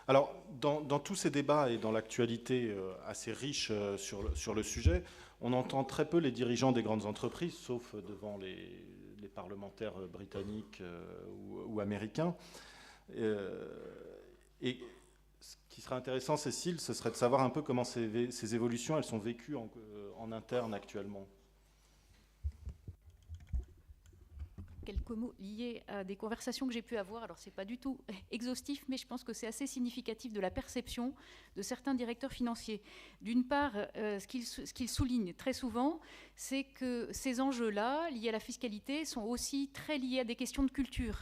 Alors, dans tous ces débats et dans l'actualité assez riche sur le sujet, on entend très peu les dirigeants des grandes entreprises, sauf devant les parlementaires britanniques ou américains. Euh, et ce qui serait intéressant, Cécile, ce serait de savoir un peu comment ces évolutions, elles sont vécues en interne actuellement. Quelques mots liés à des conversations que j'ai pu avoir. Alors, ce n'est pas du tout exhaustif, mais je pense que c'est assez significatif de la perception de certains directeurs financiers. D'une part, ce qu'ils soulignent très souvent, c'est que ces enjeux-là, liés à la fiscalité, sont aussi très liés à des questions de culture.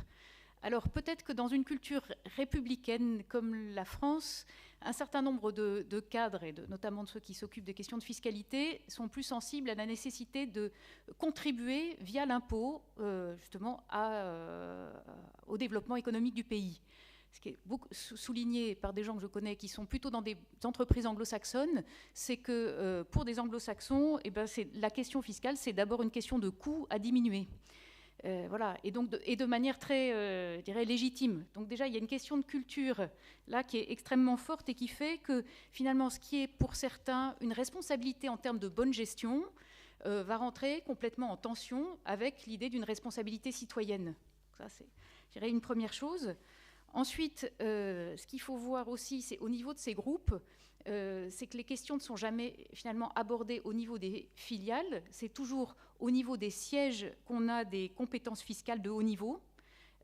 Alors peut-être que dans une culture républicaine comme la France, un certain nombre de cadres, et notamment de ceux qui s'occupent des questions de fiscalité, sont plus sensibles à la nécessité de contribuer via l'impôt justement au développement économique du pays. Ce qui est beaucoup souligné par des gens que je connais qui sont plutôt dans des entreprises anglo-saxonnes, c'est que pour des anglo-saxons, eh ben, la question fiscale, c'est d'abord une question de coût à diminuer. Voilà, et donc de manière très, je dirais, légitime. Donc déjà, il y a une question de culture là qui est extrêmement forte et qui fait que finalement, ce qui est pour certains une responsabilité en termes de bonne gestion va rentrer complètement en tension avec l'idée d'une responsabilité citoyenne. Ça, c'est, je dirais, une première chose. Ensuite, ce qu'il faut voir aussi, c'est au niveau de ces groupes, c'est que les questions ne sont jamais finalement abordées au niveau des filiales, c'est toujours au niveau des sièges qu'on a des compétences fiscales de haut niveau.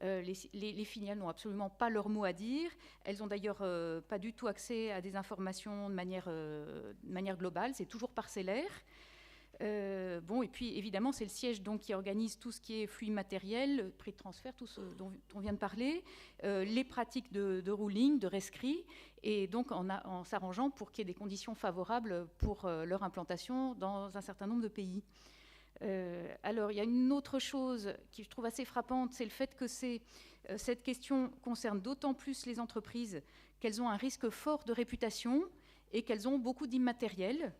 Les filiales n'ont absolument pas leur mot à dire. Elles n'ont d'ailleurs pas du tout accès à des informations de manière globale, c'est toujours parcellaire. Bon, et puis évidemment, c'est le siège donc, qui organise tout ce qui est flux immatériel, prix de transfert, tout ce dont on vient de parler, les pratiques de ruling, de rescrit, et donc en s'arrangeant pour qu'il y ait des conditions favorables pour leur implantation dans un certain nombre de pays. Alors, il y a une autre chose qui je trouve assez frappante, c'est le fait que cette question concerne d'autant plus les entreprises qu'elles ont un risque fort de réputation et qu'elles ont beaucoup d'immatériel.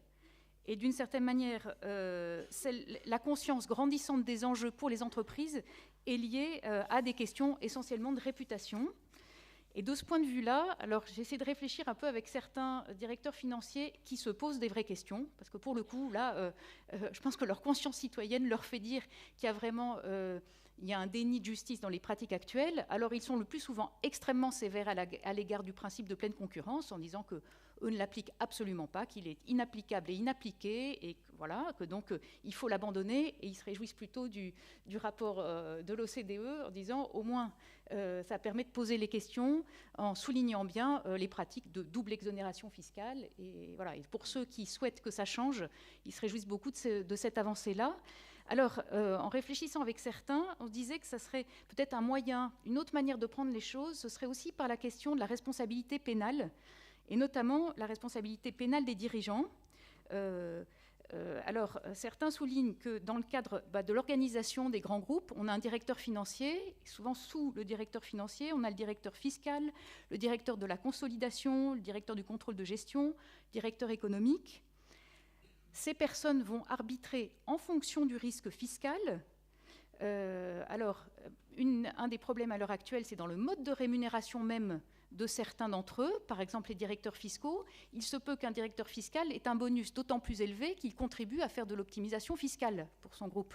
Et d'une certaine manière, la conscience grandissante des enjeux pour les entreprises est liée à des questions essentiellement de réputation. Et de ce point de vue-là, alors j'essaie de réfléchir un peu avec certains directeurs financiers qui se posent des vraies questions, parce que pour le coup, là, je pense que leur conscience citoyenne leur fait dire qu'il y a vraiment il y a un déni de justice dans les pratiques actuelles. Alors ils sont le plus souvent extrêmement sévères à l'égard du principe de pleine concurrence, en disant que eux ne l'appliquent absolument pas, qu'il est inapplicable et inappliqué, et voilà, que donc il faut l'abandonner, et ils se réjouissent plutôt du rapport de l'OCDE en disant au moins ça permet de poser les questions en soulignant bien les pratiques de double exonération fiscale, et voilà. Et pour ceux qui souhaitent que ça change, ils se réjouissent beaucoup de cette avancée-là. Alors, en réfléchissant avec certains, on se disait que ça serait peut-être un moyen, une autre manière de prendre les choses, ce serait aussi par la question de la responsabilité pénale, et notamment la responsabilité pénale des dirigeants. Alors, certains soulignent que dans le cadre de l'organisation des grands groupes, on a un directeur financier, souvent sous le directeur financier, on a le directeur fiscal, le directeur de la consolidation, le directeur du contrôle de gestion, le directeur économique. Ces personnes vont arbitrer en fonction du risque fiscal. Alors, un des problèmes à l'heure actuelle, c'est dans le mode de rémunération même de certains d'entre eux, par exemple les directeurs fiscaux. Il se peut qu'un directeur fiscal ait un bonus d'autant plus élevé qu'il contribue à faire de l'optimisation fiscale pour son groupe.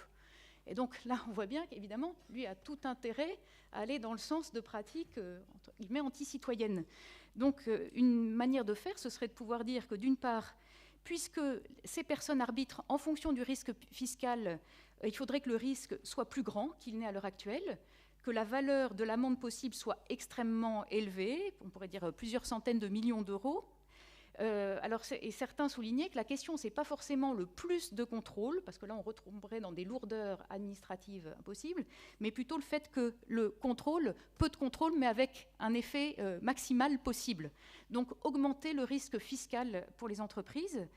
Et donc là, on voit bien qu'évidemment, lui a tout intérêt à aller dans le sens de pratiques entre guillemets anti-citoyennes. Donc une manière de faire, ce serait de pouvoir dire que d'une part, puisque ces personnes arbitrent en fonction du risque fiscal, il faudrait que le risque soit plus grand qu'il n'est à l'heure actuelle, que la valeur de l'amende possible soit extrêmement élevée, on pourrait dire plusieurs centaines de millions d'euros. Et certains soulignaient que la question, ce n'est pas forcément le plus de contrôle, parce que là, on retomberait dans des lourdeurs administratives impossibles, mais plutôt le fait que le contrôle, peu de contrôle, mais avec un effet maximal possible. Donc, augmenter le risque fiscal pour les entreprises,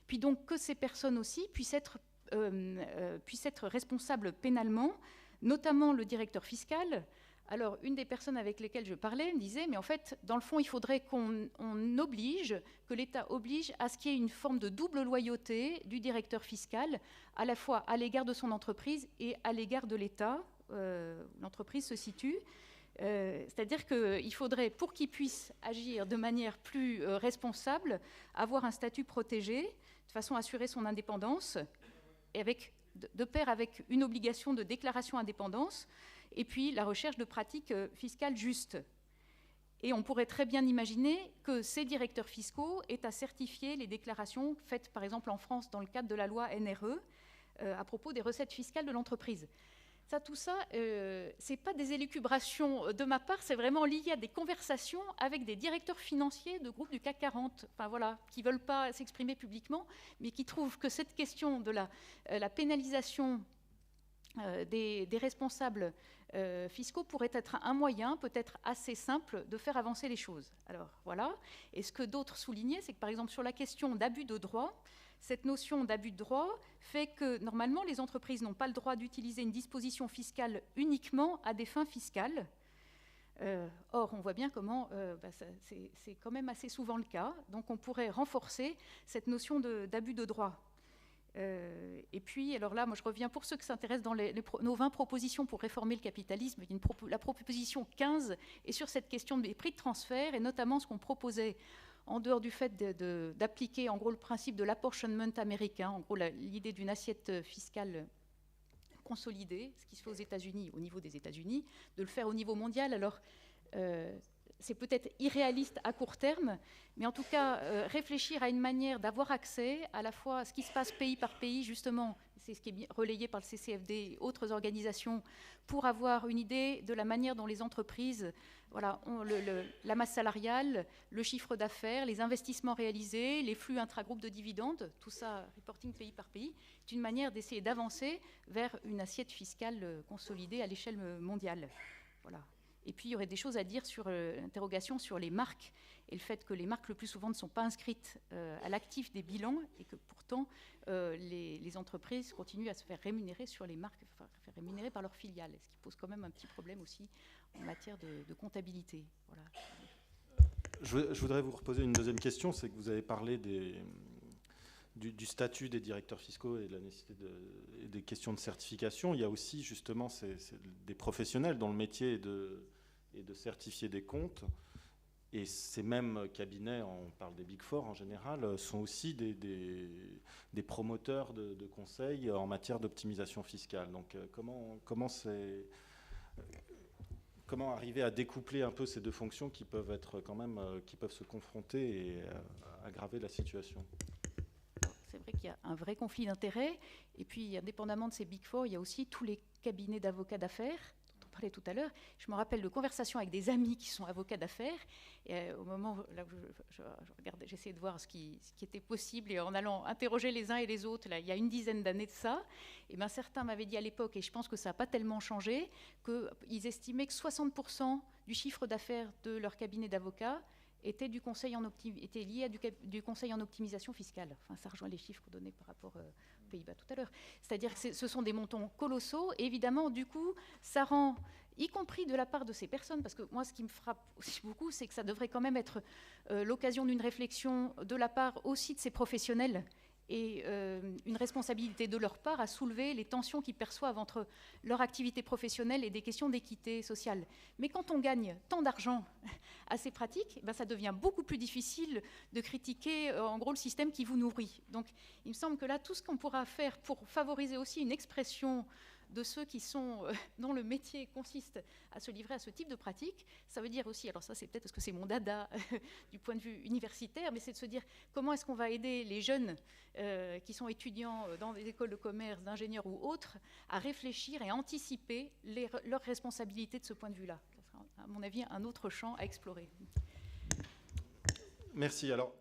puis donc que ces personnes aussi puissent être responsables pénalement, notamment le directeur fiscal. Alors, une des personnes avec lesquelles je parlais me disait, mais en fait, dans le fond, il faudrait qu'on oblige, que l'État oblige à ce qu'il y ait une forme de double loyauté du directeur fiscal, à la fois à l'égard de son entreprise et à l'égard de l'État, où l'entreprise se situe. C'est-à-dire qu'il faudrait, pour qu'ils puissent agir de manière plus responsable, avoir un statut protégé, de façon à assurer son indépendance, et de pair avec une obligation de déclaration indépendance, et puis la recherche de pratiques fiscales justes. Et on pourrait très bien imaginer que ces directeurs fiscaux aient à certifier les déclarations faites, par exemple en France, dans le cadre de la loi NRE, à propos des recettes fiscales de l'entreprise. Tout ça, ce n'est pas des élucubrations de ma part, c'est vraiment lié à des conversations avec des directeurs financiers de groupes du CAC 40, enfin, voilà, qui ne veulent pas s'exprimer publiquement, mais qui trouvent que cette question de la pénalisation des responsables fiscaux pourrait être un moyen, peut-être assez simple, de faire avancer les choses. Alors voilà. Et ce que d'autres soulignaient, c'est que par exemple sur la question d'abus de droit, cette notion d'abus de droit fait que normalement les entreprises n'ont pas le droit d'utiliser une disposition fiscale uniquement à des fins fiscales. Or, on voit bien comment c'est quand même assez souvent le cas. Donc on pourrait renforcer cette notion d'abus de droit. Et puis, alors là, moi je reviens pour ceux qui s'intéressent dans nos 20 propositions pour réformer le capitalisme. La proposition 15 est sur cette question des prix de transfert et notamment ce qu'on proposait en dehors du fait d'appliquer en gros le principe de l'apportionment américain, en gros l'idée d'une assiette fiscale consolidée, ce qui se fait aux États-Unis, au niveau des États-Unis, de le faire au niveau mondial. Alors, c'est peut-être irréaliste à court terme, mais en tout cas, réfléchir à une manière d'avoir accès à la fois à ce qui se passe pays par pays, justement, c'est ce qui est relayé par le CCFD et autres organisations, pour avoir une idée de la manière dont les entreprises ont la masse salariale, le chiffre d'affaires, les investissements réalisés, les flux intragroupes de dividendes, tout ça, reporting pays par pays, c'est une manière d'essayer d'avancer vers une assiette fiscale consolidée à l'échelle mondiale. Voilà. Et puis, il y aurait des choses à dire sur l'interrogation sur les marques et le fait que les marques, le plus souvent, ne sont pas inscrites à l'actif des bilans et que pourtant, les entreprises continuent à se faire rémunérer sur les marques, enfin, faire rémunérer par leurs filiales, ce qui pose quand même un petit problème aussi en matière de comptabilité. Voilà. Je voudrais vous reposer une deuxième question, c'est que vous avez parlé du statut des directeurs fiscaux et de la nécessité des questions de certification. Il y a aussi justement des professionnels dont le métier est de certifier des comptes. Et ces mêmes cabinets, on parle des Big Four en général, sont aussi des promoteurs de conseils en matière d'optimisation fiscale. Donc comment arriver à découpler un peu ces deux fonctions qui peuvent être quand même, qui peuvent se confronter et aggraver la situation? C'est vrai qu'il y a un vrai conflit d'intérêts. Et puis, indépendamment de ces Big Four, il y a aussi tous les cabinets d'avocats d'affaires, dont on parlait tout à l'heure. Je me rappelle de conversations avec des amis qui sont avocats d'affaires. Et au moment là où je regardais, j'essayais de voir ce qui était possible, et en allant interroger les uns et les autres, là, il y a une dizaine d'années de ça, et ben, certains m'avaient dit à l'époque, et je pense que ça n'a pas tellement changé, qu'ils estimaient que 60% du chiffre d'affaires de leur cabinet d'avocats était lié à du conseil en optimisation fiscale. Enfin, ça rejoint les chiffres donnés par rapport aux Pays-Bas tout à l'heure. C'est-à-dire que ce sont des montants colossaux. Et évidemment, du coup, ça rend, y compris de la part de ces personnes, parce que moi, ce qui me frappe aussi beaucoup, c'est que ça devrait quand même être l'occasion d'une réflexion de la part aussi de ces professionnels et une responsabilité de leur part à soulever les tensions qu'ils perçoivent entre leur activité professionnelle et des questions d'équité sociale. Mais quand on gagne tant d'argent à ces pratiques, ben ça devient beaucoup plus difficile de critiquer en gros le système qui vous nourrit. Donc il me semble que là, tout ce qu'on pourra faire pour favoriser aussi une expression de ceux qui sont, dont le métier consiste à se livrer à ce type de pratique, ça veut dire aussi, alors ça c'est peut-être parce que c'est mon dada du point de vue universitaire, mais c'est de se dire comment est-ce qu'on va aider les jeunes qui sont étudiants dans des écoles de commerce, d'ingénieurs ou autres, à réfléchir et à anticiper leurs responsabilités de ce point de vue-là. Ça sera, à mon avis, un autre champ à explorer. Merci. Alors,